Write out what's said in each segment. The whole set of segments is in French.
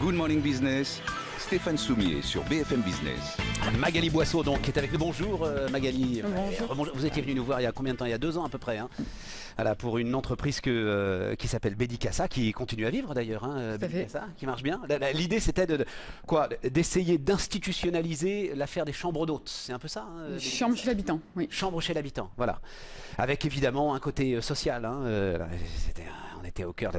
Good Morning Business, Stéphane Soumier sur BFM Business. Magali Boisseau donc qui est avec nous. Bonjour Magali. Bonjour. Vous étiez venu nous voir il y a combien de temps? Il y a 2 ans à peu près. Voilà, pour une entreprise qui s'appelle Bedicassa, qui continue à vivre d'ailleurs. Bedicassa, qui marche bien. L'idée c'était d'essayer d'institutionnaliser l'affaire des chambres d'hôtes. C'est un peu ça Chambre chez l'habitant, oui. Chambre chez l'habitant, voilà. Avec évidemment un côté social. On était au cœur.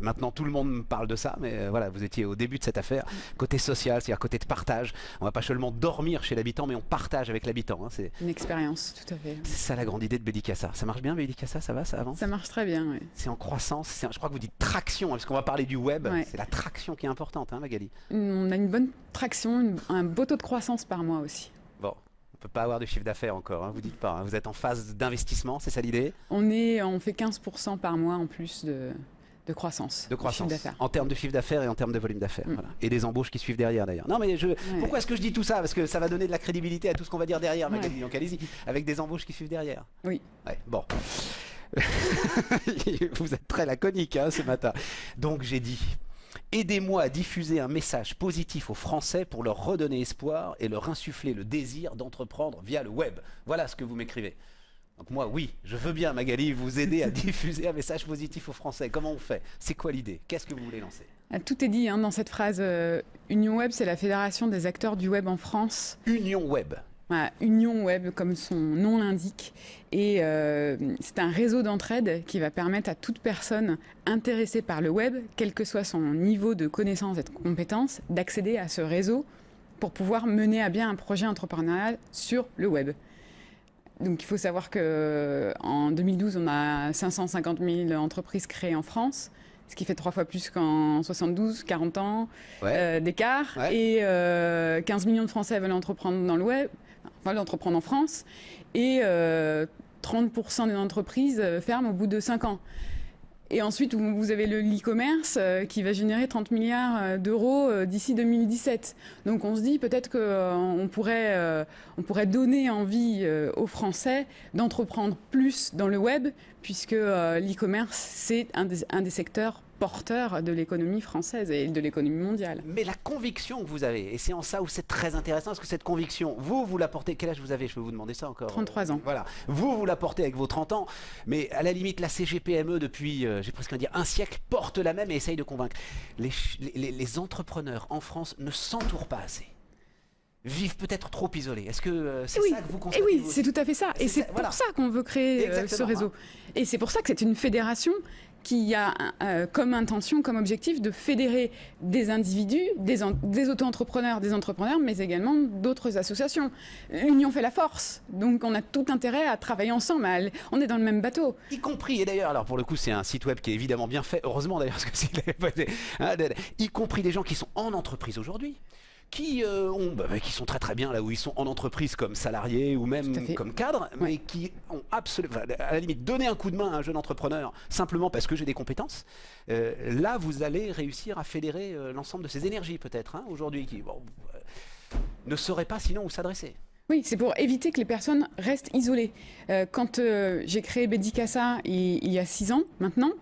Maintenant tout le monde me parle de ça, mais voilà, vous étiez au début de cette affaire. Côté social, c'est-à-dire côté de partage. On va pas seulement dormir chez l'habitant, mais on partage avec l'habitant. C'est une expérience, tout à fait. C'est ça la grande idée de Bedicassa. Ça marche bien Bedicassa, ça va, ça avance? Ça marche très bien, oui. C'est en croissance. Je crois que vous dites traction, parce qu'on va parler du web. Ouais. C'est la traction qui est importante, Magali. On a une bonne traction, un beau taux de croissance par mois aussi. Bon. On ne peut pas avoir de chiffre d'affaires encore, vous dites pas. Vous êtes en phase d'investissement, c'est ça l'idée? On fait 15% par mois en plus de croissance. De chiffre d'affaires. En termes de chiffre d'affaires et en termes de volume d'affaires. Voilà. Et des embauches qui suivent derrière d'ailleurs. Non mais pourquoi est-ce que je dis tout ça? Parce que ça va donner de la crédibilité à tout ce qu'on va dire derrière, Magali. Donc allez-y, avec des embauches qui suivent derrière. Oui. Ouais, bon. Vous êtes très laconique ce matin. Donc j'ai dit... Aidez-moi à diffuser un message positif aux Français pour leur redonner espoir et leur insuffler le désir d'entreprendre via le web. Voilà ce que vous m'écrivez. Donc moi, oui, je veux bien, Magali, vous aider à diffuser un message positif aux Français. Comment on fait? C'est quoi l'idée? Qu'est-ce que vous voulez lancer? Tout est dit dans cette phrase. Union Web, c'est la fédération des acteurs du web en France. Union Web. Voilà, Union Web, comme son nom l'indique. Et c'est un réseau d'entraide qui va permettre à toute personne intéressée par le web, quel que soit son niveau de connaissance et de compétence, d'accéder à ce réseau pour pouvoir mener à bien un projet entrepreneurial sur le web. Donc il faut savoir qu'en 2012, on a 550 000 entreprises créées en France, ce qui fait 3 fois plus qu'en 72, 40 ans d'écart. Ouais. Et 15 millions de Français veulent entreprendre dans le web, veulent entreprendre en France. Et 30% des entreprises ferment au bout de 5 ans. Et ensuite, vous avez l'e-commerce qui va générer 30 milliards d'euros d'ici 2017. Donc on se dit peut-être qu'on pourrait donner envie aux Français d'entreprendre plus dans le web, puisque l'e-commerce, c'est un des secteurs porteurs de l'économie française et de l'économie mondiale. Mais la conviction que vous avez, et c'est en ça où c'est très intéressant, parce que cette conviction, vous la portez, quel âge vous avez? Je peux vous demander ça encore? 33 ans. Voilà, vous la portez avec vos 30 ans, mais à la limite, la CGPME, depuis, j'ai presque envie de dire, un siècle, porte la même et essaye de convaincre. Les entrepreneurs en France ne s'entourent pas assez. Vivent peut-être trop isolés. Est-ce que c'est ça que vous constatez? Oui, c'est tout à fait ça. Et c'est pour ça qu'on veut créer ce réseau. Et c'est pour ça que c'est une fédération qui a comme intention, comme objectif de fédérer des individus, des auto-entrepreneurs, des entrepreneurs, mais également d'autres associations. L'union fait la force, donc on a tout intérêt à travailler ensemble, on est dans le même bateau. Y compris, et d'ailleurs, alors pour le coup c'est un site web qui est évidemment bien fait, heureusement d'ailleurs, parce que y compris des gens qui sont en entreprise aujourd'hui, qui sont très très bien là où ils sont en entreprise comme salariés ou même comme cadres, mais qui ont absolument, à la limite, donné un coup de main à un jeune entrepreneur simplement parce que j'ai des compétences. Là, vous allez réussir à fédérer l'ensemble de ces énergies peut-être aujourd'hui qui ne sauraient pas sinon où s'adresser. Oui, c'est pour éviter que les personnes restent isolées. Quand j'ai créé Bedicassa il y a 6 ans maintenant,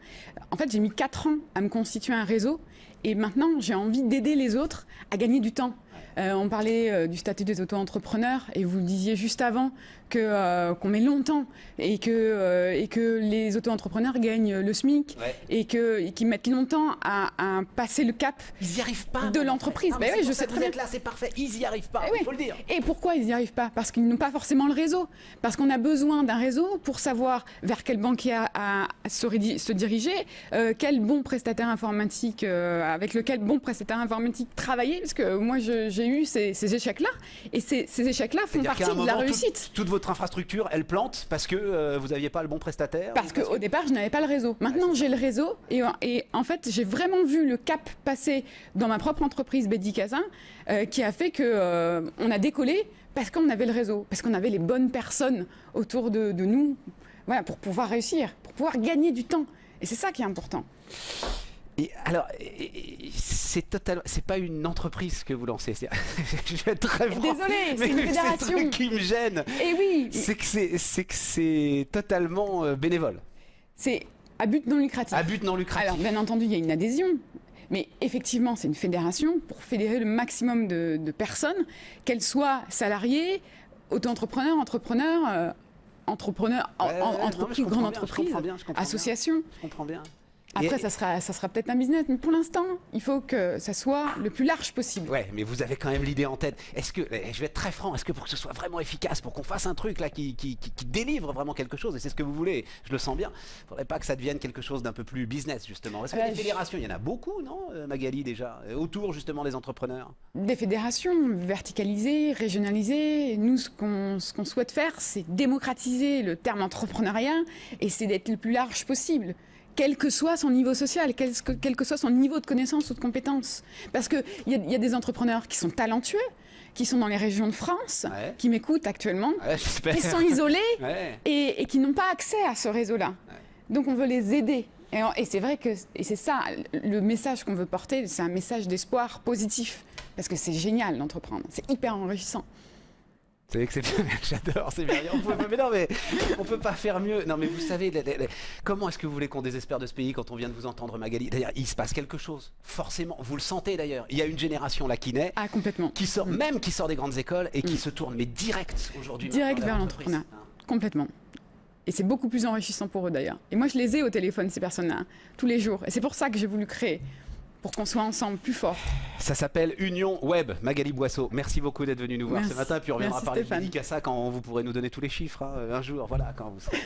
en fait j'ai mis 4 ans à me constituer un réseau et maintenant j'ai envie d'aider les autres à gagner du temps. On parlait du statut des auto-entrepreneurs et vous le disiez juste avant qu'on met longtemps et que les auto-entrepreneurs gagnent le SMIC et qu'ils mettent longtemps à passer le cap de l'entreprise. Oui, je sais très bien que là c'est parfait, ils n'y arrivent pas, il faut le dire. Et pourquoi ils n'y arrivent pas? Parce qu'ils n'ont pas forcément le réseau. Parce qu'on a besoin d'un réseau pour savoir vers quel banquier se diriger, quel bon prestataire informatique, avec lequel bon prestataire informatique travailler. Parce que moi j'ai eu ces échecs-là, et ces échecs-là font partie de la réussite. Toute votre infrastructure, elle plante parce que vous n'aviez pas le bon prestataire? Parce qu'au départ, je n'avais pas le réseau. Maintenant, j'ai le réseau, et en fait, j'ai vraiment vu le cap passer dans ma propre entreprise Bedicassa, qui a fait qu'on a décollé parce qu'on avait le réseau, parce qu'on avait les bonnes personnes autour de nous, voilà, pour pouvoir réussir, pour pouvoir gagner du temps. Et c'est ça qui est important. Et alors, c'est pas une entreprise que vous lancez. Je vais être très franc. Désolée, c'est une fédération. C'est ce qui me gêne. Et oui. C'est que c'est totalement bénévole. C'est à but non lucratif. À but non lucratif. Alors, bien entendu, il y a une adhésion. Mais effectivement, c'est une fédération pour fédérer le maximum de personnes, qu'elles soient salariées, auto-entrepreneurs, entrepreneurs, entreprises, grandes entreprises, associations. Je comprends bien. Après, ça sera peut-être un business, mais pour l'instant, il faut que ça soit le plus large possible. Ouais, mais vous avez quand même l'idée en tête. Est-ce que, je vais être très franc, est-ce que pour que ce soit vraiment efficace, pour qu'on fasse un truc là qui délivre vraiment quelque chose, et c'est ce que vous voulez, je le sens bien, il ne faudrait pas que ça devienne quelque chose d'un peu plus business justement. Parce que les fédérations, il y en a beaucoup, non, Magali, déjà, autour justement des entrepreneurs? Des fédérations verticalisées, régionalisées. Nous, ce qu'on souhaite faire, c'est démocratiser le terme entrepreneuriat et c'est d'être le plus large possible, quel que soit son niveau social, quel que soit son niveau de connaissance ou de compétence. Parce qu'il y a des entrepreneurs qui sont talentueux, qui sont dans les régions de France, qui m'écoutent actuellement, qui sont isolés et qui n'ont pas accès à ce réseau-là. Donc on veut les aider. Et c'est vrai que c'est ça, le message qu'on veut porter, c'est un message d'espoir positif. Parce que c'est génial d'entreprendre, c'est hyper enrichissant. C'est exceptionnel, j'adore, c'est bien. On peut pas faire mieux. Non mais vous savez, comment est-ce que vous voulez qu'on désespère de ce pays quand on vient de vous entendre, Magali? D'ailleurs, il se passe quelque chose, forcément. Vous le sentez d'ailleurs. Il y a une génération là qui naît, complètement, qui sort des grandes écoles et qui se tourne, mais direct aujourd'hui. Direct vers l'entrepreneuriat, complètement. Et c'est beaucoup plus enrichissant pour eux d'ailleurs. Et moi, je les ai au téléphone, ces personnes-là, tous les jours. Et c'est pour ça que j'ai voulu créer, pour qu'on soit ensemble plus forts. Ça s'appelle Union Web. Magali Boisseau, merci beaucoup d'être venue nous voir ce matin. Puis on reviendra parler de Dédicaça quand vous pourrez nous donner tous les chiffres, un jour, voilà, quand vous serez.